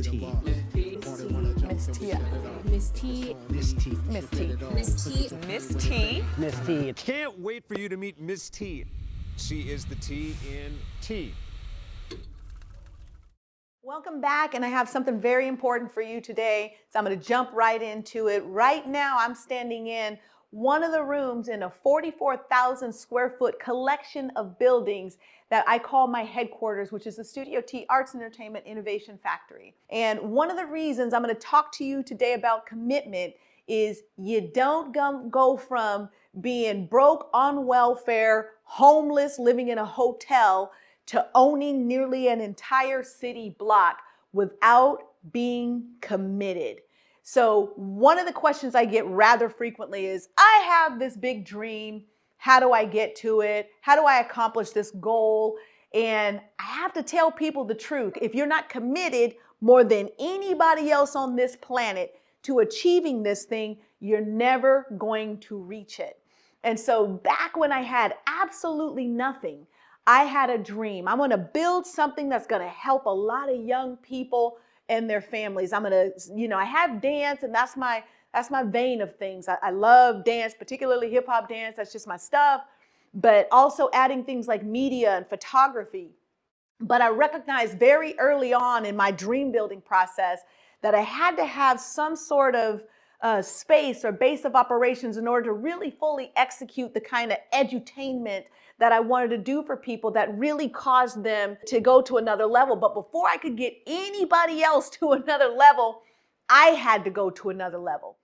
T. Miss T. Miss T. Miss T. Miss T. Miss T. Miss T. Miss T. Can't wait for you to meet Miss T. She is the T in T. Welcome back, and I have something very important for you today, so I'm going to jump right into it. Right now, I'm standing in one of the rooms in a 44,000 square foot collection of buildings that I call my headquarters, which is the Studio T Arts and Entertainment Innovation Factory. And one of the reasons I'm going to talk to you today about commitment is you don't go from being broke, on welfare, homeless, living in a hotel, to owning nearly an entire city block without being committed. So one of the questions I get rather frequently is, I have this big dream. How do I get to it? How do I accomplish this goal? And I have to tell people the truth. If you're not committed more than anybody else on this planet to achieving this thing, you're never going to reach it. And so back when I had absolutely nothing, I had a dream. I'm going to build something that's going to help a lot of young people and their families. I'm going to, I have dance, and that's my vein of things. I love dance, particularly hip hop dance. That's just my stuff. But also adding things like media and photography. But I recognized very early on in my dream building process that I had to have some sort of space or base of operations in order to really fully execute the kind of edutainment that I wanted to do for people that really caused them to go to another level. But before I could get anybody else to another level, I had to go to another level.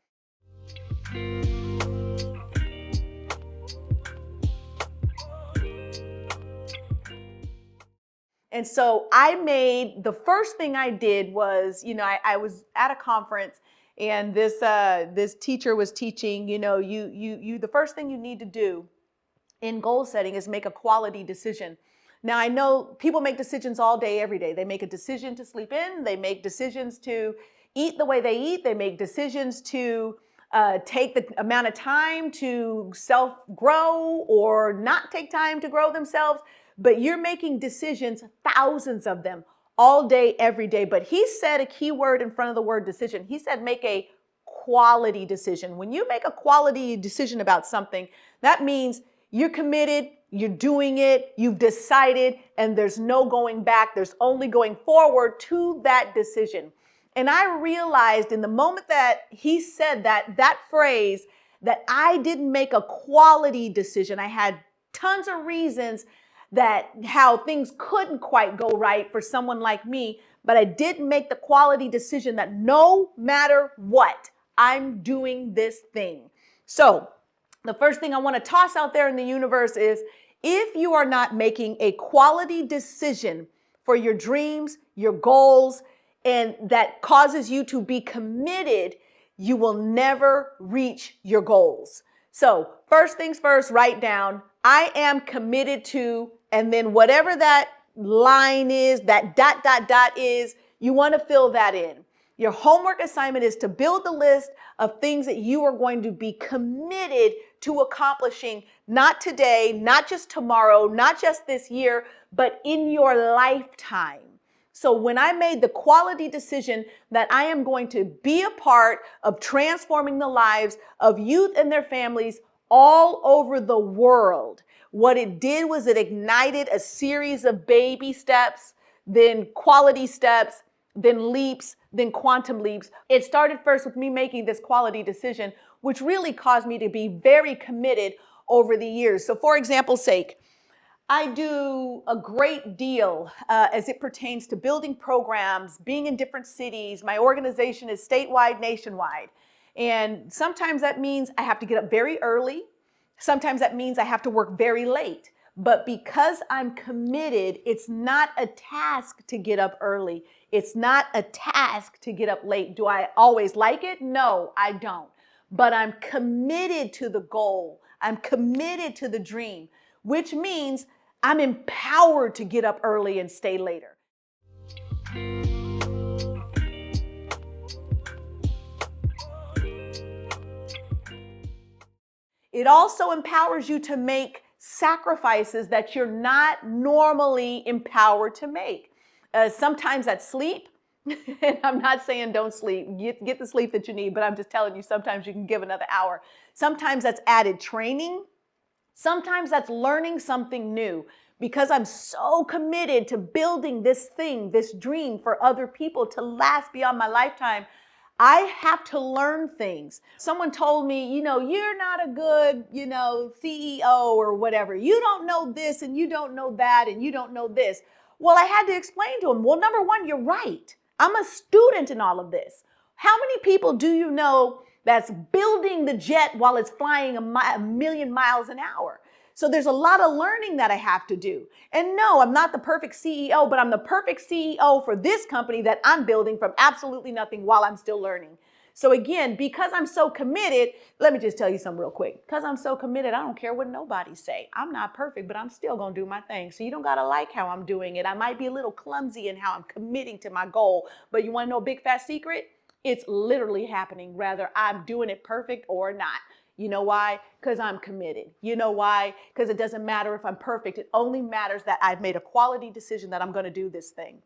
And so the first thing I did was, I was at a conference, and this teacher was teaching, the first thing you need to do in goal setting is make a quality decision. Now, I know people make decisions all day, every day. They make a decision to sleep in. They make decisions to eat the way they eat. They make decisions to take the amount of time to self-grow or not take time to grow themselves. But you're making decisions, thousands of them, all day, every day. But he said a key word in front of the word decision. He said, make a quality decision. When you make a quality decision about something, that means you're committed, you're doing it, you've decided, and there's no going back. There's only going forward to that decision. And I realized in the moment that he said that phrase, that I didn't make a quality decision. I had tons of reasons how things couldn't quite go right for someone like me, but I didn't make the quality decision that no matter what, I'm doing this thing. So the first thing I want to toss out there in the universe is, if you are not making a quality decision for your dreams, your goals, and that causes you to be committed, you will never reach your goals. So first things first, write down, I am committed to, and then whatever that line is, that ... is, you want to fill that in. Your homework assignment is to build the list of things that you are going to be committed to accomplishing, not today, not just tomorrow, not just this year, but in your lifetime. So when I made the quality decision that I am going to be a part of transforming the lives of youth and their families all over the world, what it did was it ignited a series of baby steps, then quality steps, then leaps, then quantum leaps. It started first with me making this quality decision, which really caused me to be very committed over the years. So for example's sake, I do a great deal as it pertains to building programs, being in different cities. My organization is statewide, nationwide. And sometimes that means I have to get up very early. Sometimes that means I have to work very late. But because I'm committed, it's not a task to get up early. It's not a task to get up late. Do I always like it? No, I don't. But I'm committed to the goal. I'm committed to the dream, which means I'm empowered to get up early and stay later. It also empowers you to make sacrifices that you're not normally empowered to make. Sometimes that's sleep, And I'm not saying don't sleep, get the sleep that you need, but I'm just telling you, sometimes you can give another hour. Sometimes that's added training. Sometimes that's learning something new, because I'm so committed to building this thing, this dream for other people to last beyond my lifetime. I have to learn things. Someone told me, you're not a good, CEO or whatever. You don't know this and you don't know that and you don't know this. Well, I had to explain to him, well, number one, you're right. I'm a student in all of this. How many people do you know that's building the jet while it's flying a million miles an hour? So there's a lot of learning that I have to do. And no, I'm not the perfect CEO, but I'm the perfect CEO for this company that I'm building from absolutely nothing while I'm still learning. So again, because I'm so committed, let me just tell you something real quick. Because I'm so committed, I don't care what nobody say. I'm not perfect, but I'm still going to do my thing. So you don't got to like how I'm doing it. I might be a little clumsy in how I'm committing to my goal, but you want to know a big fat secret? It's literally happening, whether I'm doing it perfect or not. You know why? Because I'm committed. You know why? Because it doesn't matter if I'm perfect. It only matters that I've made a quality decision that I'm going to do this thing.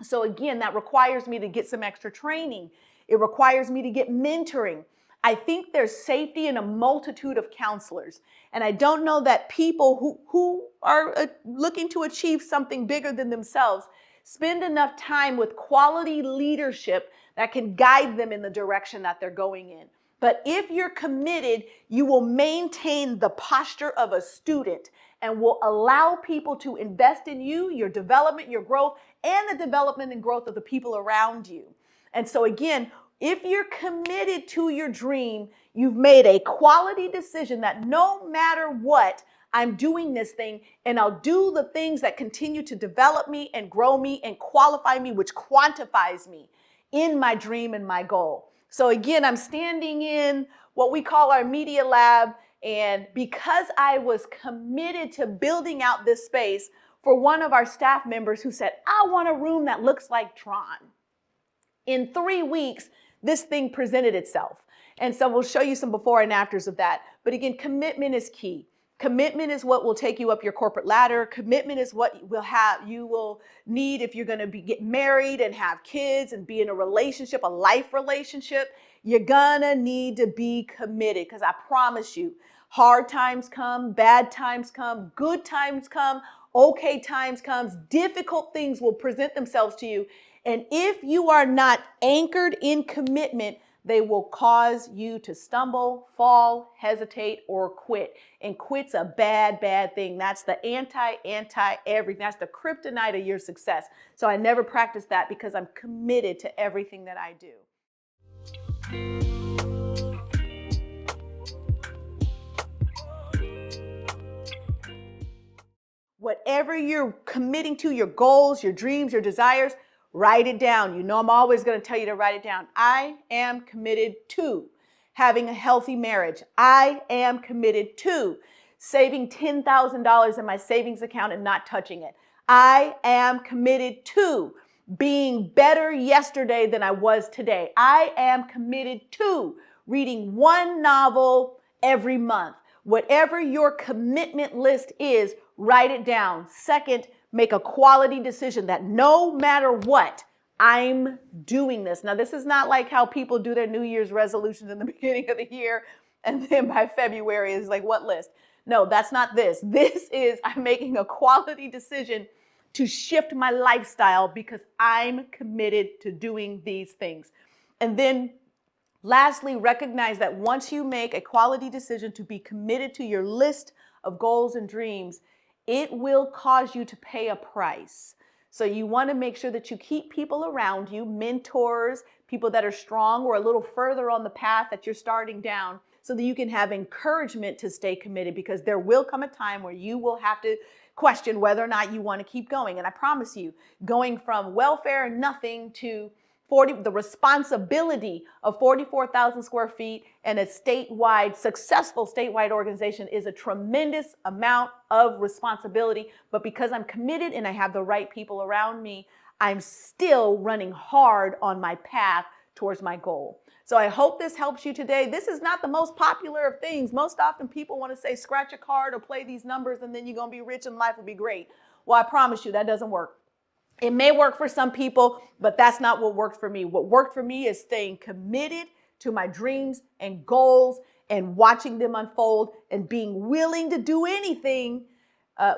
So again, that requires me to get some extra training. It requires me to get mentoring. I think there's safety in a multitude of counselors. And I don't know that people who are looking to achieve something bigger than themselves spend enough time with quality leadership that can guide them in the direction that they're going in. But if you're committed, you will maintain the posture of a student and will allow people to invest in you, your development, your growth, and the development and growth of the people around you. And so again, if you're committed to your dream, you've made a quality decision that no matter what, I'm doing this thing, and I'll do the things that continue to develop me and grow me and qualify me, which quantifies me in my dream and my goal. So again, I'm standing in what we call our media lab, and because I was committed to building out this space for one of our staff members who said, I want a room that looks like Tron. In 3 weeks, this thing presented itself. And so we'll show you some before and afters of that. But again, commitment is key. Commitment is what will take you up your corporate ladder. Commitment is what you will need if you're going to get married and have kids and be in a relationship, a life relationship. You're going to need to be committed, because I promise you, hard times come, bad times come, good times come, okay times comes, difficult things will present themselves to you. And if you are not anchored in commitment, they will cause you to stumble, fall, hesitate, or quit. And quit's a bad, bad thing. That's the anti-everything. That's the kryptonite of your success. So I never practice that, because I'm committed to everything that I do. Whatever you're committing to, your goals, your dreams, your desires, write it down. You know I'm always going to tell you to write it down. I am committed to having a healthy marriage. I am committed to saving $10,000 in my savings account and not touching it. I am committed to being better yesterday than I was today. I am committed to reading one novel every month. Whatever your commitment list is, write it down. Second, make a quality decision that no matter what, I'm doing this. Now, this is not like how people do their New Year's resolutions in the beginning of the year, and then by February is like, what list? No, that's not this. This is I'm making a quality decision to shift my lifestyle because I'm committed to doing these things. And then lastly, recognize that once you make a quality decision to be committed to your list of goals and dreams, it will cause you to pay a price. So you want to make sure that you keep people around you, mentors, people that are strong or a little further on the path that you're starting down, so that you can have encouragement to stay committed, because there will come a time where you will have to question whether or not you want to keep going. And I promise you, going from welfare and nothing to the responsibility of 44,000 square feet and a successful statewide organization is a tremendous amount of responsibility. But because I'm committed and I have the right people around me, I'm still running hard on my path towards my goal. So I hope this helps you today. This is not the most popular of things. Most often people want to say, scratch a card or play these numbers and then you're going to be rich and life will be great. Well, I promise you that doesn't work. It may work for some people, but that's not what worked for me. What worked for me is staying committed to my dreams and goals and watching them unfold and being willing to do anything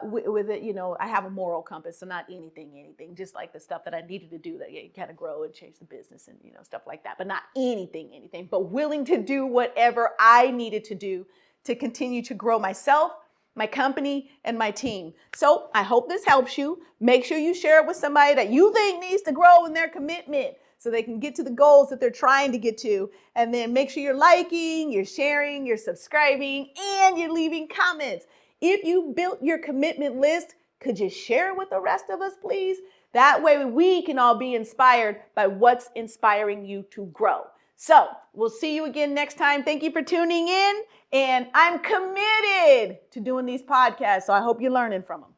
with it. I have a moral compass, so not anything, just like the stuff that I needed to do that kind of grow and change the business and, stuff like that, but not anything, but willing to do whatever I needed to do to continue to grow myself, my company, and my team. So I hope this helps you. Make sure you share it with somebody that you think needs to grow in their commitment so they can get to the goals that they're trying to get to. And then make sure you're liking, you're sharing, you're subscribing, and you're leaving comments. If you built your commitment list, could you share it with the rest of us, please? That way we can all be inspired by what's inspiring you to grow. So we'll see you again next time. Thank you for tuning in. And I'm committed to doing these podcasts, so I hope you're learning from them.